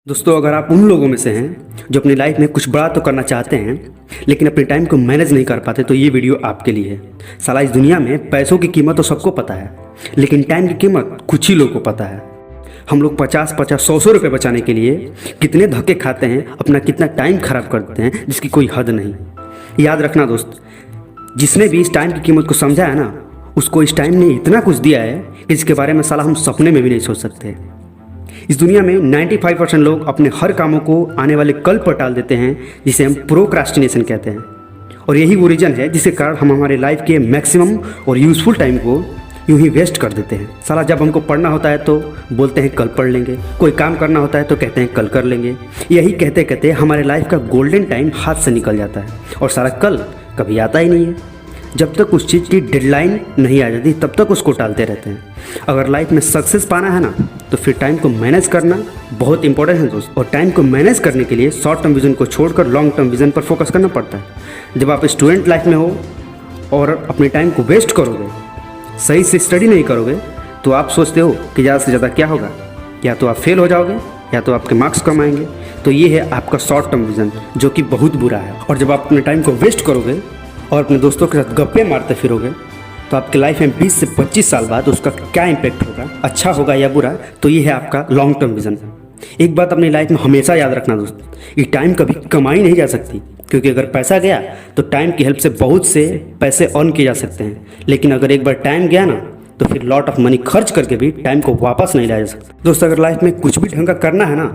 दोस्तों, अगर आप उन लोगों में से हैं जो अपनी लाइफ में कुछ बड़ा तो करना चाहते हैं लेकिन अपने टाइम को मैनेज नहीं कर पाते, तो ये वीडियो आपके लिए है। साला इस दुनिया में पैसों की कीमत तो सबको पता है, लेकिन टाइम की कीमत कुछ ही लोगों को पता है। हम लोग 50-50, 100-100 रुपये बचाने के लिए कितने धक्के खाते हैं, अपना कितना टाइम खराब कर देते हैं जिसकी कोई हद नहीं। याद रखना दोस्त, जिसने भी इस टाइम की कीमत को समझा है ना, उसको इस टाइम ने इतना कुछ दिया है कि जिसके बारे में साला हम सपने में भी नहीं सोच सकते। इस दुनिया में 95% लोग अपने हर कामों को आने वाले कल पर टाल देते हैं, जिसे हम प्रोक्रास्टिनेशन कहते हैं। और यही वो रीज़न है जिसके कारण हम हमारे लाइफ के मैक्सिमम और यूज़फुल टाइम को यूं ही वेस्ट कर देते हैं। साला जब हमको पढ़ना होता है तो बोलते हैं कल पढ़ लेंगे, कोई काम करना होता है तो कहते हैं कल कर लेंगे। यही कहते कहते हमारे लाइफ का गोल्डन टाइम हाथ से निकल जाता है और सारा कल कभी आता ही नहीं है। जब तक उस चीज़ की डेडलाइन नहीं आ जाती तब तक उसको टालते रहते हैं। अगर लाइफ में सक्सेस पाना है ना, तो फिर टाइम को मैनेज करना बहुत इंपॉर्टेंट है दोस्त। और टाइम को मैनेज करने के लिए शॉर्ट टर्म विजन को छोड़कर लॉन्ग टर्म विजन पर फोकस करना पड़ता है। जब आप स्टूडेंट लाइफ में हो और अपने टाइम को वेस्ट करोगे, सही से स्टडी नहीं करोगे, तो आप सोचते हो कि ज़्यादा से ज़्यादा क्या होगा, या तो आप फेल हो जाओगे या तो आपके मार्क्स कम आएंगे। तो ये है आपका शॉर्ट टर्म विजन, जो कि बहुत बुरा है। और जब आप अपने टाइम को वेस्ट करोगे और अपने दोस्तों के साथ गप्पे मारते फिरोगे, तो आपकी लाइफ में 20 से 25 साल बाद उसका क्या इम्पैक्ट होगा, अच्छा होगा या बुरा, तो ये है आपका लॉन्ग टर्म विजन। एक बात अपनी लाइफ में हमेशा याद रखना दोस्त, ये टाइम कभी कमाई नहीं जा सकती, क्योंकि अगर पैसा गया तो टाइम की हेल्प से बहुत से पैसे अर्न किए जा सकते हैं, लेकिन अगर एक बार टाइम गया ना, तो फिर लॉट ऑफ मनी खर्च करके भी टाइम को वापस नहीं लाया जा सकता। दोस्त, अगर लाइफ में कुछ भी ढंग का करना है ना,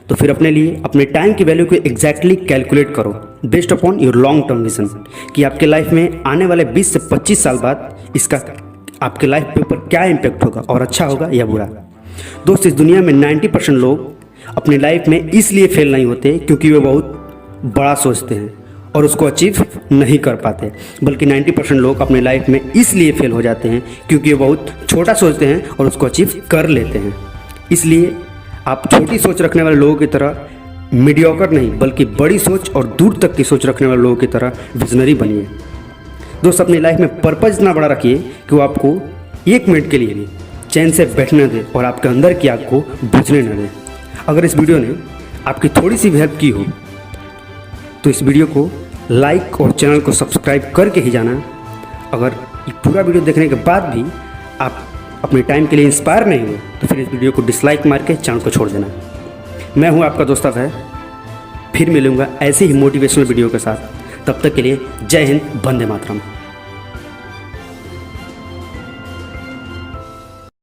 तो फिर अपने लिए अपने टाइम की वैल्यू को एग्जैक्टली कैलकुलेट करो based upon your long term vision, कि आपके लाइफ में आने वाले 20 से 25 साल बाद इसका आपके लाइफ के ऊपर क्या इम्पैक्ट होगा, और अच्छा होगा या बुरा। दोस्त, इस दुनिया में 90% लोग अपनी लाइफ में इसलिए फेल नहीं होते क्योंकि वे बहुत बड़ा सोचते हैं और उसको अचीव नहीं कर पाते, बल्कि 90% लोग अपने लाइफ में इसलिए फेल हो जाते हैं क्योंकि वे बहुत छोटा सोचते हैं और उसको अचीव कर लेते हैं। इसलिए आप छोटी सोच रखने वाले लोगों की तरह मीडियोकर नहीं, बल्कि बड़ी सोच और दूर तक की सोच रखने वाले लोगों की तरह विजनरी बनिए। दोस्त, अपनी लाइफ में पर्पस इतना बड़ा रखिए कि वो आपको 1 मिनट के लिए भी चैन से बैठने दे और आपके अंदर की आग को बुझने न दे। अगर इस वीडियो ने आपकी थोड़ी सी भी हेल्प की हो, तो इस वीडियो को लाइक और चैनल को सब्सक्राइब करके ही जाना। अगर ये पूरा वीडियो देखने के बाद भी आप अपने टाइम के लिए इंस्पायर नहीं हुए, तो फिर इस वीडियो को डिसलाइक मार के चैनल को छोड़ देना। मैं हूं आपका दोस्त है, फिर मिलूंगा ऐसे ही मोटिवेशनल वीडियो के साथ। तब तक के लिए जय हिंद, वंदे मातरम।